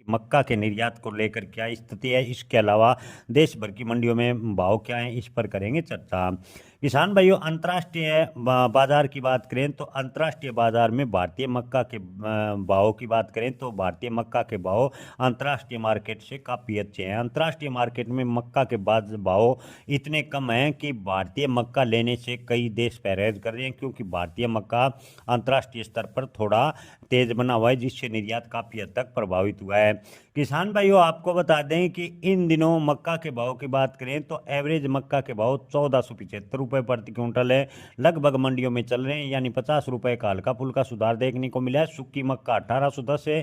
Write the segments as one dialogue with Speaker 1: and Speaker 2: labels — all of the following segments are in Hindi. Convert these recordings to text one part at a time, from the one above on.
Speaker 1: मक्का के निर्यात को लेकर क्या स्थिति है, इसके अलावा देश भर की मंडियों में भाव क्या है, इस पर करेंगे चर्चा। किसान भाइयों, अंतर्राष्ट्रीय बाजार की बात करें तो अंतर्राष्ट्रीय बाजार में भारतीय मक्का के भाव की बात करें तो भारतीय मक्का के भाव अंतर्राष्ट्रीय मार्केट से काफ़ी अच्छे हैं। अंतर्राष्ट्रीय मार्केट में मक्का के भाव इतने कम हैं कि भारतीय मक्का लेने से कई देश परहेज कर रहे हैं, क्योंकि भारतीय मक्का अंतर्राष्ट्रीय स्तर पर थोड़ा तेज बना हुआ है, जिससे निर्यात काफ़ी हद तक प्रभावित हुआ है। किसान भाइयों, आपको बता दें कि इन दिनों मक्का के भाव की बात करें तो एवरेज मक्का के भाव 1475 रुपये प्रति क्विंटल है, लगभग मंडियों में चल रहे हैं, यानी 50 रुपये का हल्का फुल्का सुधार देखने को मिला है। सूखी मक्का 1810 है,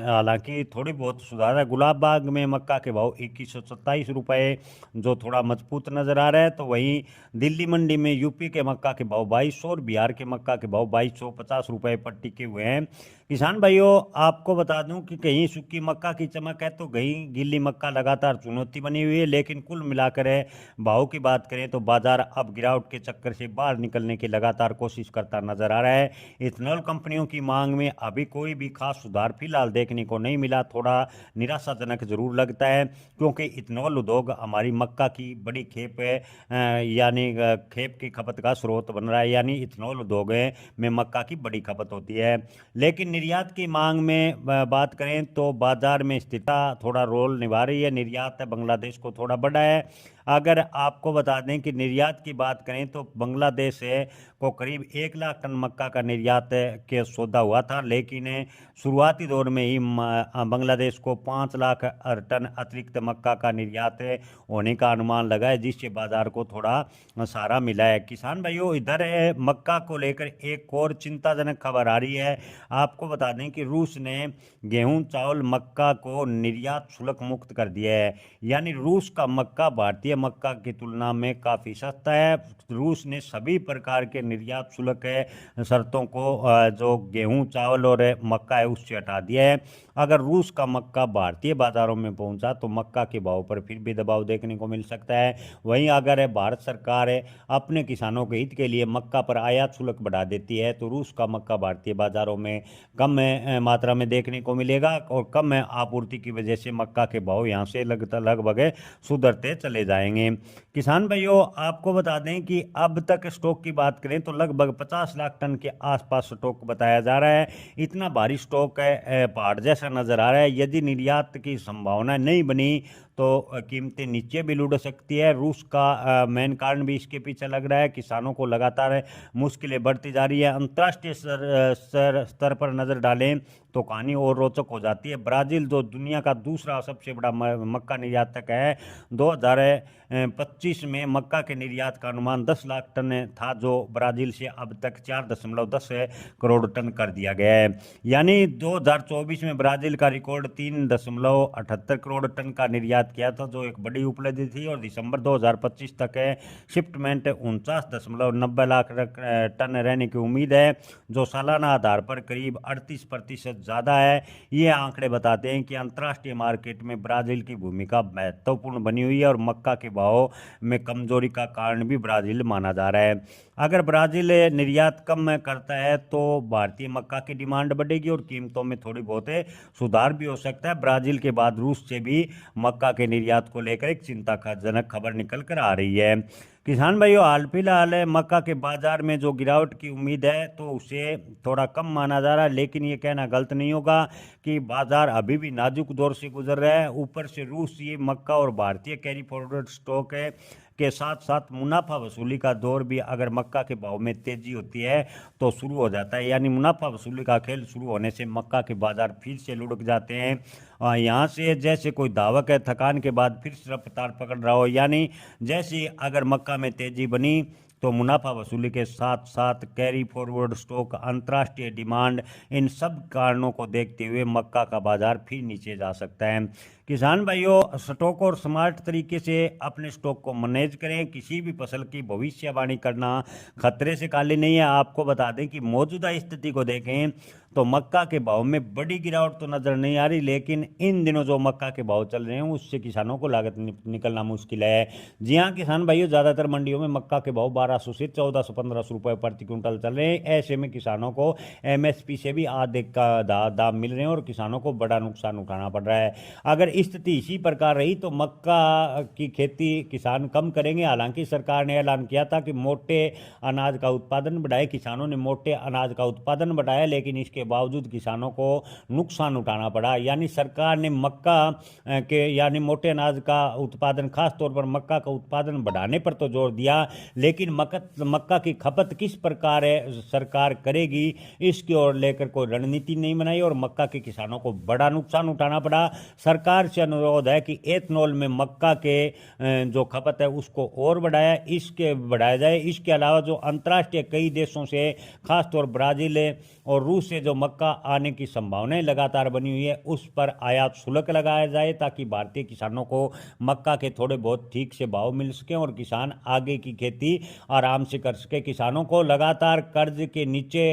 Speaker 1: हालांकि थोड़ी बहुत सुधार है। गुलाब बाग में मक्का के भाव 2127 रुपये, जो थोड़ा मजबूत नजर आ रहा है। तो वहीं दिल्ली मंडी में यूपी के मक्का के भाव 2200 और बिहार के मक्का के भाव 2250 रुपये पर टिके हुए हैं। किसान भाइयों, आपको बता दूं कि कहीं सूखी मक्का की चमक है तो कहीं गीली मक्का लगातार चुनौती बनी हुई है, लेकिन कुल मिलाकर भाव की बात करें तो बाजार अब गिरावट के चक्कर से बाहर निकलने की लगातार कोशिश करता नजर आ रहा है। इथेनॉल कंपनियों की मांग में अभी कोई भी खास सुधार फिलहाल देखने को नहीं मिला, थोड़ा निराशाजनक जरूर लगता है, क्योंकि इथेनॉल उद्योग हमारी मक्का की बड़ी खेप है, यानी खेप की खपत का स्रोत बन रहा है, यानी इथेनॉल उद्योग में मक्का की बड़ी खपत होती है। लेकिन निर्यात की मांग में बात करें तो बाजार में स्थिरता थोड़ा रोल निभा रही है। निर्यात बांग्लादेश को थोड़ा बढ़ा है। अगर आपको बता दें कि निर्यात की बात करें तो बांग्लादेश को करीब 1 लाख टन मक्का का निर्यात के सौदा हुआ था, लेकिन शुरुआती दौर में ही बांग्लादेश को 5 लाख टन अतिरिक्त मक्का का निर्यात होने का अनुमान लगा है, जिससे बाजार को थोड़ा सहारा मिला है। किसान भाइयों, इधर मक्का को लेकर एक और चिंताजनक खबर आ रही है। आपको बता दें कि रूस ने गेहूं, चावल, मक्का को निर्यात शुल्क मुक्त कर दिया है, यानी रूस का मक्का भारतीय मक्का की तुलना में काफ़ी सस्ता है। रूस ने सभी प्रकार के निर्यात शुल्क शर्तों को जो गेहूं, चावल और मक्का है उससे हटा दिया है। अगर रूस का मक्का भारतीय बाजारों में पहुंचा तो मक्का के भाव पर फिर भी दबाव देखने को मिल सकता है। वहीं अगर भारत सरकार अपने किसानों के हित के लिए मक्का पर आयात शुल्क बढ़ा देती है तो रूस का मक्का भारतीय बाजारों में कम मात्रा में देखने को मिलेगा, और कम आपूर्ति की वजह से मक्का के भाव यहाँ से लगभग सुधरते चले जाएंगे। किसान भाइयों, आपको बता दें कि अब तक स्टॉक की बात करें तो लगभग 50 लाख टन के आसपास स्टॉक बताया जा रहा है। इतना भारी स्टॉक है, पहाड़ जैसा नजर आ रहा है। यदि निर्यात की संभावना नहीं बनी तो कीमतें नीचे भी लुढ़क सकती है। रूस का मेन कारण भी इसके पीछे लग रहा है। किसानों को लगातार मुश्किलें बढ़ती जा रही है। अंतर्राष्ट्रीय स्तर पर नज़र डालें तो कहानी और रोचक हो जाती है। ब्राज़ील, जो दुनिया का दूसरा सबसे बड़ा मक्का निर्यातक है, 2025 में मक्का के निर्यात का अनुमान 10 लाख टन था, जो ब्राज़ील से अब तक 4.10 करोड़ टन कर दिया गया है। यानी 2024 में ब्राज़ील का रिकॉर्ड 3.78 करोड़ टन का निर्यात किया था, जो एक बड़ी उपलब्धि थी। और दिसंबर 2025 तक शिपमेंट 49.90 लाख टन रहने की उम्मीद है, जो सालाना आधार पर करीब 38% ज़्यादा है। ये आंकड़े बताते हैं कि अंतर्राष्ट्रीय मार्केट में ब्राज़ील की भूमिका महत्वपूर्ण बनी हुई है, और मक्का के भाव में कमजोरी का कारण भी ब्राज़ील माना जा रहा है। अगर ब्राज़ील निर्यात कम करता है तो भारतीय मक्का की डिमांड बढ़ेगी और कीमतों में थोड़ी बहुत सुधार भी हो सकता है। ब्राज़ील के बाद रूस से भी मक्का के निर्यात को लेकर एक चिंताजनक खबर निकल कर आ रही है। किसान भाइयों, हाल फिलहाल मक्का के बाजार में जो गिरावट की उम्मीद है तो उसे थोड़ा कम माना जा रहा है, लेकिन ये कहना गलत नहीं होगा कि बाजार अभी भी नाजुक दौर से गुजर रहा है। ऊपर से रूस ये मक्का और भारतीय कैरी फॉरवर्ड स्टॉक के साथ साथ मुनाफा वसूली का दौर भी अगर मक्का के भाव में तेजी होती है तो शुरू हो जाता है, यानी मुनाफा वसूली का खेल शुरू होने से मक्का के बाजार फिर से लुढ़क जाते हैं। यहाँ से जैसे कोई धावक है थकान के बाद फिर से रफ्तार पकड़ रहा हो, यानी जैसे अगर मक्का में तेजी बनी तो मुनाफा वसूली के साथ साथ कैरी फॉरवर्ड स्टॉक, अंतर्राष्ट्रीय डिमांड, इन सब कारणों को देखते हुए मक्का का बाजार फिर नीचे जा सकता है। किसान भाइयों, स्टॉक और स्मार्ट तरीके से अपने स्टॉक को मैनेज करें। किसी भी फसल की भविष्यवाणी करना खतरे से खाली नहीं है। आपको बता दें कि मौजूदा स्थिति को देखें तो मक्का के भाव में बड़ी गिरावट तो नजर नहीं आ रही, लेकिन इन दिनों जो मक्का के भाव चल रहे हैं उससे किसानों को लागत निकलना मुश्किल है। जी हाँ किसान भाइयों, ज़्यादातर मंडियों में मक्का के भाव 1200 से 1400-1500 रुपये प्रति क्विंटल चल रहे हैं। ऐसे में किसानों को एमएसपी से भी आधे का दाम मिल रहे हैं और किसानों को बड़ा नुकसान उठाना पड़ रहा है। अगर स्थिति इसी प्रकार रही तो मक्का की खेती किसान कम करेंगे। हालांकि सरकार ने ऐलान किया था कि मोटे अनाज का उत्पादन बढ़ाए। किसानों ने मोटे अनाज का उत्पादन बढ़ाया, लेकिन इसके बावजूद किसानों को नुकसान उठाना पड़ा। यानी सरकार ने मक्का के यानी मोटे अनाज का उत्पादन, खास तौर पर मक्का का उत्पादन बढ़ाने पर तो जोर दिया, लेकिन मक्का की खपत किस प्रकार है सरकार करेगी इसकी ओर लेकर कोई रणनीति नहीं बनाई और मक्का के किसानों को बड़ा नुकसान उठाना पड़ा। सरकार से अनुरोध है कि एथनॉल में मक्का के जो खपत है उसको और बढ़ाया जाए। इसके अलावा जो अंतर्राष्ट्रीय कई देशों से, खासतौर ब्राजील और रूस से जो मक्का आने की संभावनाएं लगातार बनी हुई है उस पर आयात शुल्क लगाया जाए, ताकि भारतीय किसानों को मक्का के थोड़े बहुत ठीक से भाव मिल सके और किसान आगे की खेती आराम से कर सके। किसानों को लगातार कर्ज के नीचे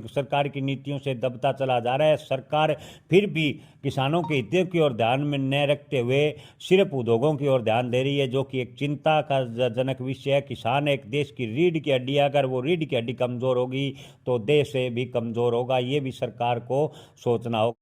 Speaker 1: सरकार की नीतियों से दबता चला जा रहा है। सरकार फिर भी किसानों के हितों की ओर ध्यान में न रखते हुए सिर्फ उद्योगों की ओर ध्यान दे रही है, जो कि एक चिंता का जनक विषय है। किसान एक देश की रीढ़ की हड्डी है। अगर वो रीढ़ की हड्डी कमजोर होगी तो देश भी कमजोर होगा। ये भी सरकार को सोचना होगा।